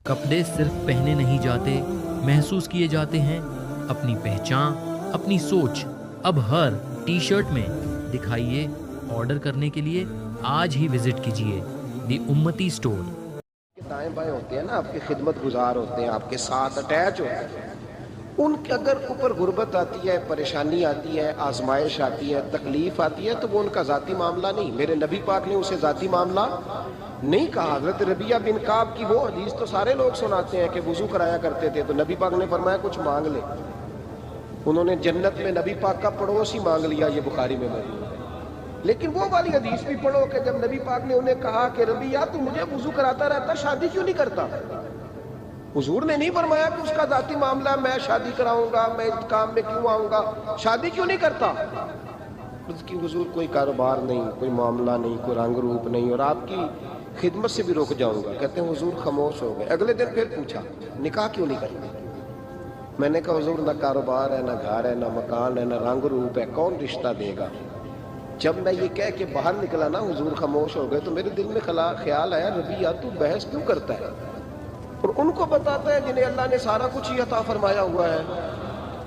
کپڑے صرف پہنے نہیں جاتے، محسوس کیے جاتے ہیں۔ اپنی پہچان، اپنی سوچ اب ہر ٹی شرٹ میں دکھائیے۔ آرڈر کرنے کے لیے آج ہی وزٹ کیجیے دی امتی اسٹور۔ دائیں بائیں ہوتے ہیں نا، آپ کے خدمت گزار ہوتے ہیں، آپ کے ساتھ اٹیچ ہوتے ہیں، ان کے اگر اوپر غربت آتی ہے، پریشانی آتی ہے، آزمائش آتی ہے، تکلیف آتی ہے، تو وہ ان کا ذاتی معاملہ نہیں۔ میرے نبی پاک نے اسے ذاتی معاملہ نہیں کہا۔ حضرت ربیعہ بن کعب کی وہ حدیث تو سارے لوگ سناتے ہیں کہ وضو کرایا کرتے تھے تو نبی پاک نے فرمایا کچھ مانگ لے۔ انہوں نے جنت میں نبی پاک کا پڑوس ہی مانگ لیا، یہ بخاری میں موجود ہے۔ لیکن وہ والی حدیث بھی پڑھو کہ جب نبی پاک نے انہیں کہا کہ ربیعہ تو مجھے وضو کراتا رہتا، شادی کیوں نہیں کرتا؟ حضور نے نہیں فرمایا کہ اس کا ذاتی معاملہ ہے، میں شادی کراؤں گا، میں اس کام میں کیوں آؤں گا، شادی کیوں نہیں کرتا؟ اس کی حضور کوئی کاروبار نہیں، کوئی معاملہ نہیں، کوئی رنگ روپ نہیں، اور آپ کی خدمت سے بھی رک جاؤں گا۔ کہتے ہیں حضور خاموش ہو گئے۔ اگلے دن پھر پوچھا نکاح کیوں نہیں کرتے؟ میں نے کہا حضور نہ کاروبار ہے، نہ گھر ہے، نہ مکان ہے، نہ رنگ روپ ہے، کون رشتہ دے گا؟ جب میں یہ کہہ کے باہر نکلا نا حضور خاموش ہو گئے، تو میرے دل میں خیال آیا ربیعہ تو بحث کیوں کرتا ہے اور ان کو بتاتا ہے جنہیں اللہ نے سارا کچھ ہی عطا فرمایا ہوا ہے۔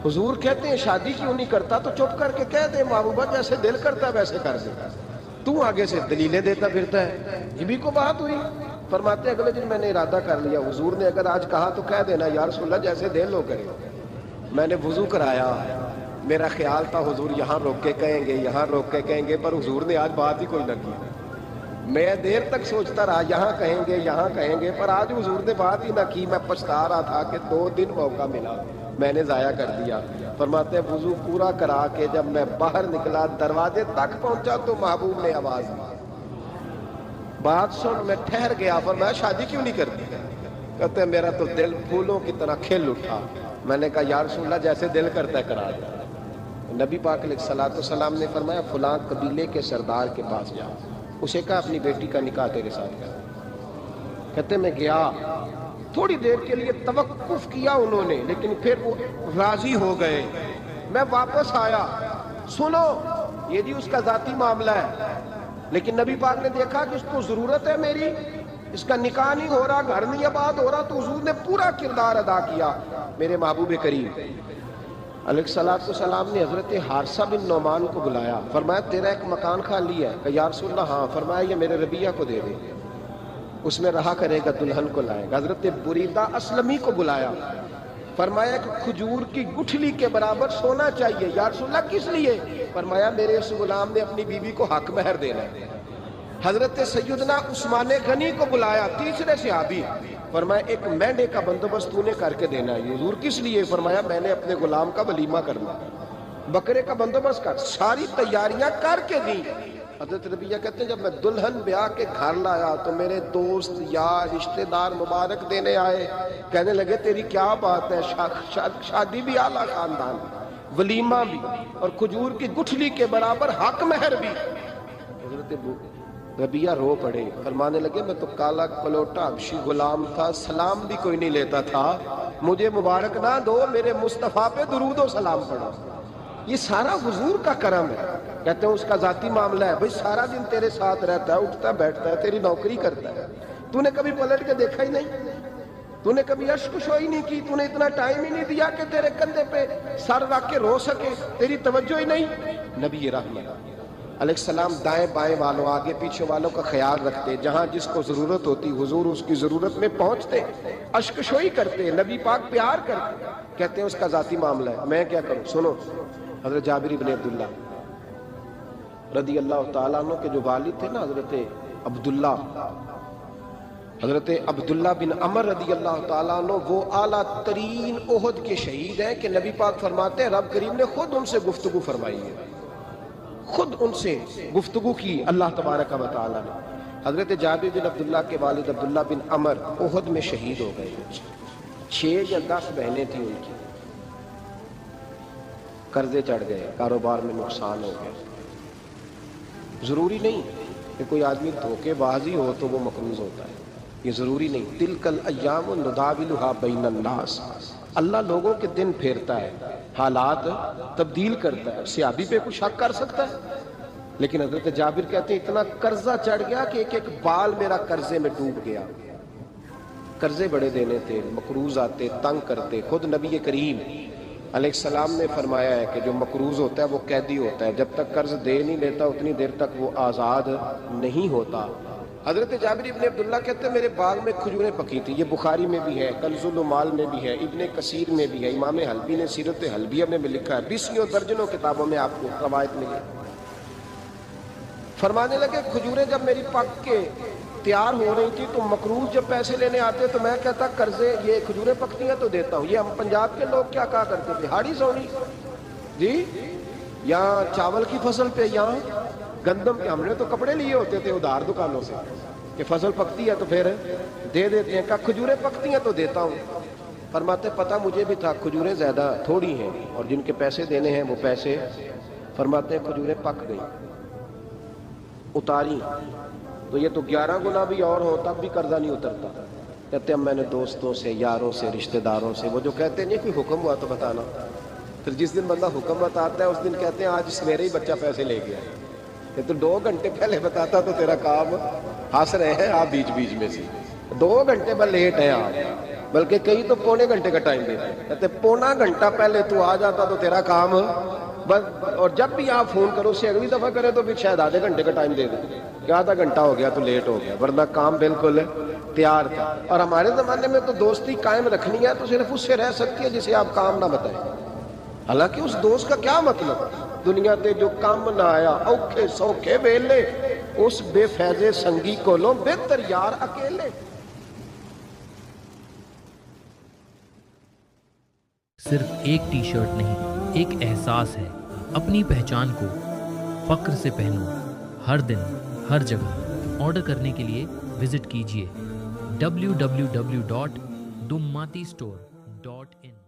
حضور کہتے ہیں شادی کیوں نہیں کرتا؟ تو چپ کر کے کہہ دے محبوبہ جیسے دل کرتا ہے ویسے کر دے، تو آگے سے دلیلیں دیتا پھرتا ہے۔ یہ بھی کو بات ہوئی۔ فرماتے اگلے دن میں نے ارادہ کر لیا، حضور نے اگر آج کہا تو کہہ دینا یا رسول اللہ جیسے دل ہو کرے۔ میں نے وضو کرایا، میرا خیال تھا حضور یہاں روک کے کہیں گے، یہاں روک کے کہیں گے، پر حضور نے آج بات ہی کوئی نہ کی۔ میں دیر تک سوچتا رہا یہاں کہیں گے، یہاں کہیں گے، پر آج حضور نے بات ہی نہ کی۔ میں پچھتا رہا تھا کہ 2 دن موقع ملا، میں نے ضائع کر دیا۔ فرماتے ہیں وضو پورا کرا کے جب میں باہر نکلا، دروازے تک پہنچا تو محبوب نے آواز دی، بات سن۔ میں ٹھہر گیا، فرمایا شادی کیوں نہیں کرتی؟ کہتے ہیں میرا تو دل پھولوں کی طرح کھل اٹھا۔ میں نے کہا یا رسول اللہ جیسے دل کرتا ہے کرا دے۔ نبی پاک علیہ الصلوۃ والسلام نے فرمایا فلاں قبیلے کے سردار کے پاس جا، اسے کہا اپنی بیٹی کا نکاح تیرے ساتھ کر۔ کہتے میں گیا، تھوڑی دیر کے لیے توقف کیا انہوں نے، لیکن پھر وہ راضی ہو گئے۔ میں واپس آیا، سنو یہ جی اس کا ذاتی معاملہ ہے، لیکن نبی پاک نے دیکھا کہ اس کو ضرورت ہے میری، اس کا نکاح نہیں ہو رہا، گھر نہیں آباد ہو رہا، تو حضور نے پورا کردار ادا کیا۔ میرے محبوب کریم علیہ الصلوۃ والسلام نے حضرت حارثہ بن نعمان کو بلایا، فرمایا تیرا ایک مکان خالی ہے؟ کہ یا رسول اللہ ہاں۔ فرمایا یہ میرے ربیعہ کو دے دے، اس میں رہا کرے گا، دلہن کو لائے گا۔ حضرت بریدہ اسلمی کو بلایا، فرمایا کہ کھجور کی گٹھلی کے برابر سونا چاہیے۔ یا رسول اللہ کس لیے؟ فرمایا میرے اس غلام نے اپنی بیوی کو حق مہر دینا ہے۔ حضرت سیدنا عثمان غنی کو بلایا، تیسرے صحابی، فرمایا ایک مینڈے کا بندوبست تو نے کر کے دینا ہے۔ حضور کس لیے؟ فرمایا میں نے اپنے غلام کا ولیمہ کرنا، بکرے کا بندوبست کر، ساری تیاریاں کر کے دی۔ حضرت ربیعہ کہتے ہیں جب میں دلہن بیاہ کے گھر لایا تو میرے دوست یار رشتہ دار مبارک دینے آئے، کہنے لگے تیری کیا بات ہے، شادی بھی اعلیٰ خاندان، ولیمہ بھی، اور کھجور کی گٹھلی کے برابر حق مہر بھی۔ حضرت ربیعہ رو پڑے، فرمانے لگے میں تو کالا کلوٹا حبشی غلام تھا، سلام بھی کوئی نہیں لیتا تھا، مجھے مبارک نہ دو، میرے مصطفیٰ پہ درود و سلام پڑھو۔ یہ سارا حضور کا کرم ہے۔ کہتے ہیں اس کا ذاتی معاملہ ہے، بھئی سارا دن تیرے ساتھ رہتا ہے، اٹھتا بیٹھتا ہے، تیری نوکری کرتا ہے، تو نے کبھی پلٹ کے دیکھا ہی نہیں، تو نے کبھی اشک شوئی نہیں کی، تو نے اتنا ٹائم ہی نہیں دیا کہ تیرے کندھے پہ سر رکھ کے رو سکے، تیری توجہ ہی نہیں۔ نبی رحمت علیہ السلام دائیں بائیں والوں، آگے پیچھے والوں کا خیال رکھتے، جہاں جس کو ضرورت ہوتی حضور اس کی ضرورت میں پہنچتے، اشک شوئی کرتے، نبی پاک پیار کرتے۔ کہتے ہیں اس کا ذاتی معاملہ ہے، میں کیا کروں؟ سنو حضرت جابر بن عبداللہ رضی اللہ تعالیٰ عنہ کے جو والد تھے نا حضرت عبداللہ بن عمر رضی اللہ تعالیٰ عنہ، وہ اعلیٰ ترین احد کے شہید ہیں کہ نبی پاک فرماتے ہیں رب کریم نے خود ان سے گفتگو فرمائی ہے، خود ان سے گفتگو کی اللہ تبارک و تعالیٰ نے۔ حضرت جابر بن عبداللہ کے والد عبداللہ بن عمر احد میں شہید ہو گئے، 6 یا 10 بہنیں تھیں ان کی، قرضے چڑھ گئے، کاروبار میں نقصان ہو گیا۔ ضروری نہیں کہ کوئی آدمی دھوکے بازی ہو تو وہ مقروض ہوتا ہے، یہ ضروری نہیں۔ تلک الایام نداولھا بین الناس، اللہ لوگوں کے دن پھیرتا ہے، حالات تبدیل کرتا ہے۔ صحابی پہ کچھ شک کر سکتا ہے، لیکن حضرت جابر کہتے ہیں اتنا قرضہ چڑھ گیا کہ ایک ایک بال میرا قرضے میں ڈوب گیا۔ قرضے بڑے دینے تھے، مقروض آتے، تنگ کرتے. خود نبی کریم علیہ السلام نے فرمایا ہے کہ جو مقروض ہوتا ہے وہ قیدی ہوتا ہے، جب تک قرض دے نہیں لیتا اتنی دیر تک وہ آزاد نہیں ہوتا. حضرت جابر ابن عبداللہ کہتے ہیں میرے باغ میں کھجوریں پکی تھی. یہ بخاری میں بھی ہے، کنز المال میں بھی ہے، ابن کثیر میں بھی ہے، امام حلبی نے سیرت حلبیہ میں بھی لکھا ہے، 20 درجنوں کتابوں میں آپ کو روایت ملی. فرمانے لگے کھجوریں جب میری پک کے تیار ہو رہی تھی تو مقروض جب پیسے لینے آتے تو میں کہتا قرضے یہ کھجوریں پکتی ہیں تو دیتا ہوں. یہ ہم پنجاب کے لوگ کیا کہا کرتے تھے، ہاڑی سونی جی، یہاں چاول کی فصل پہ، یہاں گندم کے. ہم نے تو کپڑے لیے ہوتے تھے ادھار دکانوں سے کہ فصل پکتی ہے تو پھر دے دیتے ہیں. کہا کھجوریں پکتی ہیں تو دیتا ہوں. فرماتے پتہ مجھے بھی تھا کھجوریں زیادہ تھوڑی ہیں اور جن کے پیسے دینے ہیں وہ پیسے. فرماتے ہیں کھجوریں پک گئی، اتاری تو یہ تو 11 گنا بھی اور ہو تب بھی قرضہ نہیں اترتا. کہتے ہیں میں نے دوستوں سے، یاروں سے، رشتہ داروں سے، وہ جو کہتے نہیں کوئی حکم ہوا تو بتانا، پھر جس دن بندہ حکم بتاتا ہے اس دن کہتے ہیں آج میرے ہی بچہ پیسے لے گیا. یہ تو 2 گھنٹے پہلے بتاتا تو تیرا کام. ہنس رہے ہیں آپ بیچ بیچ میں سے، 2 گھنٹے پر لیٹ ہیں آپ، بلکہ کئی تو پونے گھنٹے کا ٹائم دیتے ہیں. کہتے پونا گھنٹہ پہلے تو آ جاتا تو تیرا کام بس. اور جب بھی آپ فون کرو اس سے اگلی دفعہ کریں تو پھر شاید آدھے گھنٹے کا ٹائم دے دیں کہ آدھا گھنٹہ ہو گیا تو لیٹ ہو گیا، ورنہ کام بالکل تیار تھا. اور ہمارے زمانے میں تو دوستی قائم رکھنی ہے تو صرف اس سے رہ سکتی ہے جسے آپ کام نہ بتائیں. حالانکہ اس دوست کا کیا مطلب، دنیا تے جو کام نہ آیا اوکھے سوکھے ویلے، اس بے فیضے سنگی کو لو بہتر یار اکیلے. صرف ایک ٹی شرٹ نہیں، ایک احساس ہے. اپنی پہچان کو فخر سے پہنو، ہر دن ہر جگہ. آرڈر کرنے کے لیے وزٹ کیجیے www.dummati store.in